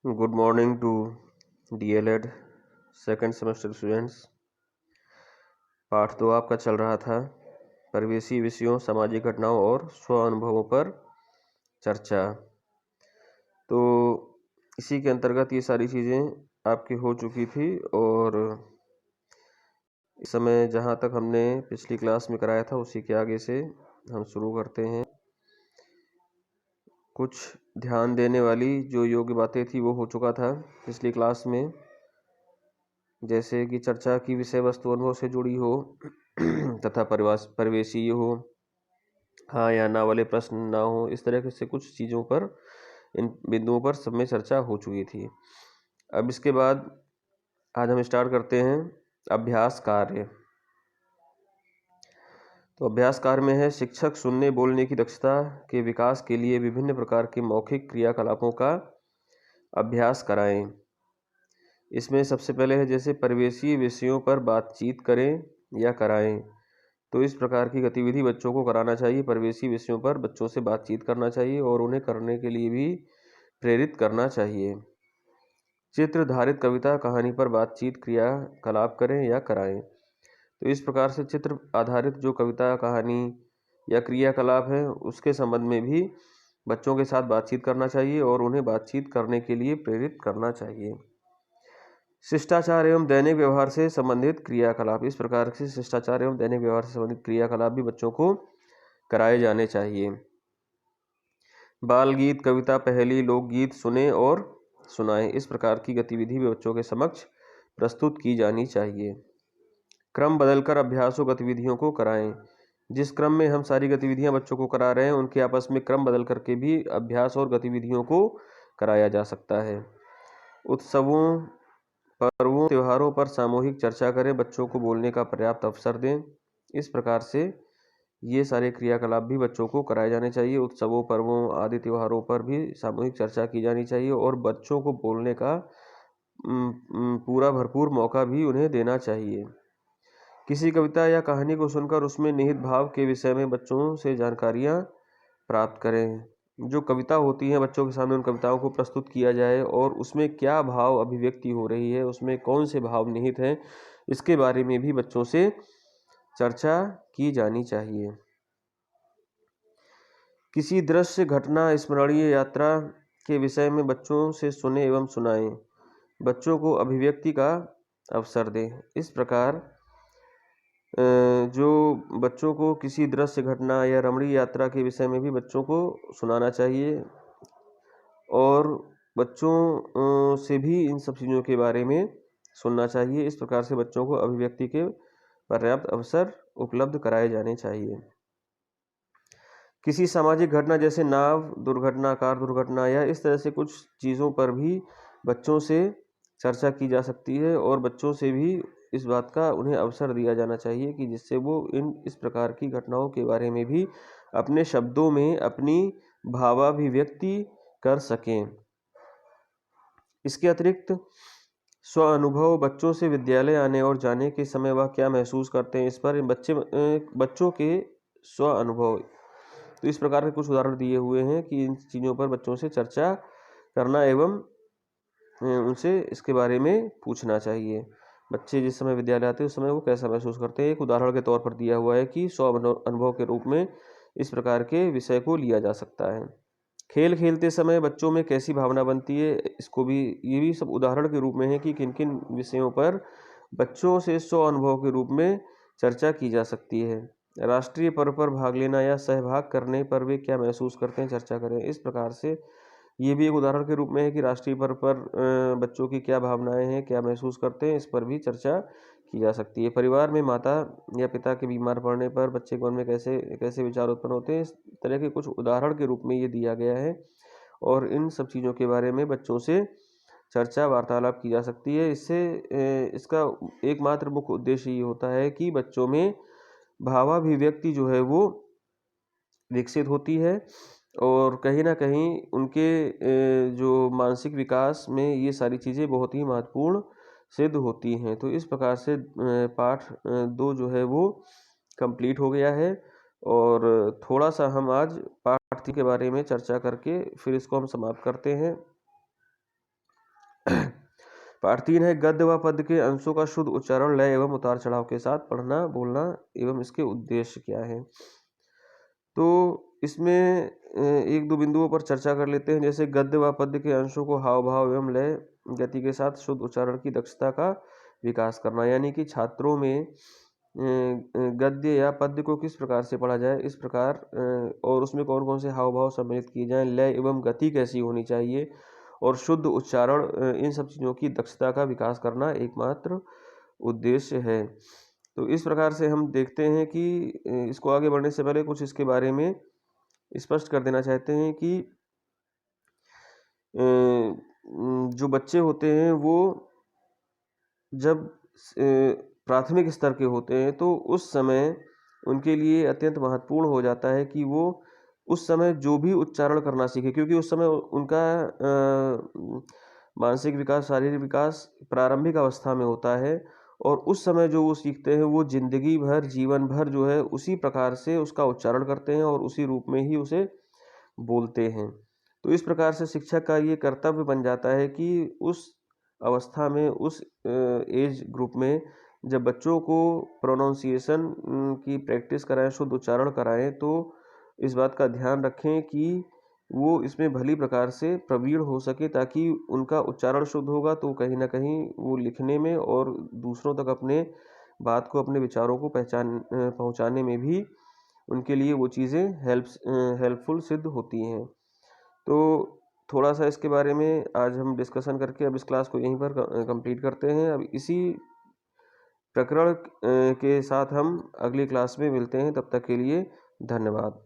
Good morning to DElEd second semester students. पाठ 2 आपका चल रहा था परिवेशी विषयों, सामाजिक घटनाओं और स्व अनुभवों पर चर्चा। तो इसी के अंतर्गत ये सारी चीज़ें आपकी हो चुकी थी और इस समय जहाँ तक हमने पिछली क्लास में कराया था उसी के आगे से हम शुरू करते हैं। कुछ ध्यान देने वाली जो योग्य बातें थी वो हो चुका था पिछली क्लास में, जैसे कि चर्चा की विषय वस्तु अनुभव से जुड़ी हो तथा परिवेशीय हो, हाँ या ना वाले प्रश्न ना हो, इस तरह से कुछ चीज़ों पर, इन बिंदुओं पर सब में चर्चा हो चुकी थी। अब इसके बाद आज हम स्टार्ट करते हैं अभ्यास कार्य। तो अभ्यास कार्य में है शिक्षक सुनने बोलने की दक्षता के विकास के लिए विभिन्न प्रकार के मौखिक क्रियाकलापों का अभ्यास कराएं। इसमें सबसे पहले है जैसे परिवेशीय विषयों पर बातचीत करें या कराएं। तो इस प्रकार की गतिविधि बच्चों को कराना चाहिए। परिवेशी विषयों पर बच्चों से बातचीत करना चाहिए और उन्हें करने के लिए भी प्रेरित करना चाहिए। चित्र धारित कविता कहानी पर बातचीत क्रियाकलाप करें या कराएं। तो इस प्रकार से चित्र आधारित जो कविता कहानी या क्रियाकलाप है उसके संबंध में भी बच्चों के साथ बातचीत करना चाहिए और उन्हें बातचीत करने के लिए प्रेरित करना चाहिए। शिष्टाचार एवं दैनिक व्यवहार से संबंधित क्रियाकलाप, इस प्रकार से शिष्टाचार एवं दैनिक व्यवहार से संबंधित क्रियाकलाप भी बच्चों को कराए जाने चाहिए। बाल गीत, कविता, पहेली, लोकगीत सुने और सुनाएं। इस प्रकार की गतिविधि भी बच्चों के समक्ष प्रस्तुत की जानी चाहिए। क्रम बदलकर अभ्यासों गतिविधियों को कराएं। जिस क्रम में हम सारी गतिविधियां बच्चों को करा रहे हैं उनके आपस में क्रम बदल करके भी अभ्यास और गतिविधियों को कराया जा सकता है। उत्सवों, पर्वों, त्योहारों पर सामूहिक चर्चा करें, बच्चों को बोलने का पर्याप्त अवसर दें। इस प्रकार से ये सारे क्रियाकलाप भी बच्चों को कराए जाने चाहिए। उत्सवों, पर्वों आदि त्योहारों पर भी सामूहिक चर्चा की जानी चाहिए और बच्चों को बोलने का पूरा भरपूर मौका भी उन्हें देना चाहिए। किसी कविता या कहानी को सुनकर उसमें निहित भाव के विषय में बच्चों से जानकारियाँ प्राप्त करें। जो कविता होती हैं बच्चों के सामने उन कविताओं को प्रस्तुत किया जाए और उसमें क्या भाव अभिव्यक्ति हो रही है, उसमें कौन से भाव निहित हैं, इसके बारे में भी बच्चों से चर्चा की जानी चाहिए। किसी दृश्य, घटना, स्मरणीय यात्रा के विषय में बच्चों से सुने एवं सुनाएं। बच्चों को अभिव्यक्ति का अवसर दें। इस प्रकार जो बच्चों को किसी दृश्य, घटना या रमणीय यात्रा के विषय में भी बच्चों को सुनाना चाहिए और बच्चों से भी इन सब चीज़ों के बारे में सुनना चाहिए। इस प्रकार से बच्चों को अभिव्यक्ति के पर्याप्त अवसर उपलब्ध कराए जाने चाहिए। किसी सामाजिक घटना जैसे नाव दुर्घटना, कार दुर्घटना या इस तरह से कुछ चीज़ों पर भी बच्चों से चर्चा की जा सकती है और बच्चों से भी इस बात का उन्हें अवसर दिया जाना चाहिए कि जिससे वो इस प्रकार की घटनाओं के बारे में भी अपने शब्दों में अपनी भावाभिव्यक्ति कर सकें। इसके अतिरिक्त स्व अनुभव, बच्चों से विद्यालय आने और जाने के समय वह क्या महसूस करते हैं, इस पर बच्चों के स्व अनुभव, तो इस प्रकार के कुछ उदाहरण दिए हुए हैं कि इन चीज़ों पर बच्चों से चर्चा करना एवं उनसे इसके बारे में पूछना चाहिए। बच्चे जिस समय विद्यालय आते हैं उस समय वो कैसा महसूस करते हैं, एक उदाहरण के तौर पर दिया हुआ है कि स्व अनुभव के रूप में इस प्रकार के विषय को लिया जा सकता है। खेल खेलते समय बच्चों में कैसी भावना बनती है, इसको भी, ये भी सब उदाहरण के रूप में है कि किन किन विषयों पर बच्चों से स्व अनुभव के रूप में चर्चा की जा सकती है। राष्ट्रीय पर्व पर भाग लेना या सहभाग करने पर वे क्या महसूस करते हैं, चर्चा करें। इस प्रकार से ये भी एक उदाहरण के रूप में है कि राष्ट्रीय पर्व पर बच्चों की क्या भावनाएं हैं, क्या महसूस करते हैं, इस पर भी चर्चा की जा सकती है। परिवार में माता या पिता के बीमार पड़ने पर बच्चे के मन में कैसे कैसे विचार उत्पन्न होते हैं, इस तरह के कुछ उदाहरण के रूप में ये दिया गया है और इन सब चीज़ों के बारे में बच्चों से चर्चा वार्तालाप की जा सकती है। इससे इसका एकमात्र मुख्य उद्देश्य ये होता है कि बच्चों में भावाभिव्यक्ति जो है वो विकसित होती है और कहीं ना कहीं उनके जो मानसिक विकास में ये सारी चीज़ें बहुत ही महत्वपूर्ण सिद्ध होती हैं। तो इस प्रकार से पाठ 2 जो है वो कंप्लीट हो गया है और थोड़ा सा हम आज पाठ 3 के बारे में चर्चा करके फिर इसको हम समाप्त करते हैं। पाठ 3 है गद्य व पद्य के अंशों का शुद्ध उच्चारण, लय एवं उतार चढ़ाव के साथ पढ़ना बोलना एवं इसके उद्देश्य क्या है। तो इसमें एक दो बिंदुओं पर चर्चा कर लेते हैं। जैसे गद्य व पद्य के अंशों को हाव भाव एवं लय गति के साथ शुद्ध उच्चारण की दक्षता का विकास करना, यानी कि छात्रों में गद्य या पद्य को किस प्रकार से पढ़ा जाए, इस प्रकार और उसमें कौन कौन से हाव भाव सम्मिलित किए जाएं, लय एवं गति कैसी होनी चाहिए और शुद्ध उच्चारण, इन सब चीज़ों की दक्षता का विकास करना एकमात्र उद्देश्य है। तो इस प्रकार से हम देखते हैं कि इसको आगे बढ़ने से पहले कुछ इसके बारे में स्पष्ट कर देना चाहते हैं कि जो बच्चे होते हैं वो जब प्राथमिक स्तर के होते हैं तो उस समय उनके लिए अत्यंत महत्वपूर्ण हो जाता है कि वो उस समय जो भी उच्चारण करना सीखे, क्योंकि उस समय उनका मानसिक विकास, शारीरिक विकास प्रारंभिक अवस्था में होता है और उस समय जो वो सीखते हैं वो जिंदगी भर, जीवन भर जो है उसी प्रकार से उसका उच्चारण करते हैं और उसी रूप में ही उसे बोलते हैं। तो इस प्रकार से शिक्षक का ये कर्तव्य बन जाता है कि उस अवस्था में, उस एज ग्रुप में जब बच्चों को प्रोनाउंसिएशन की प्रैक्टिस कराएं, शुद्ध उच्चारण कराएं, तो इस बात का ध्यान रखें कि वो इसमें भली प्रकार से प्रवीण हो सके, ताकि उनका उच्चारण शुद्ध होगा तो कहीं ना कहीं वो लिखने में और दूसरों तक अपने बात को, अपने विचारों को पहुंचाने में भी उनके लिए वो चीज़ें हेल्पफुल सिद्ध होती हैं। तो थोड़ा सा इसके बारे में आज हम डिस्कशन करके अब इस क्लास को यहीं पर कंप्लीट करते हैं। अब इसी प्रकरण के साथ हम अगली क्लास में मिलते हैं। तब तक के लिए धन्यवाद।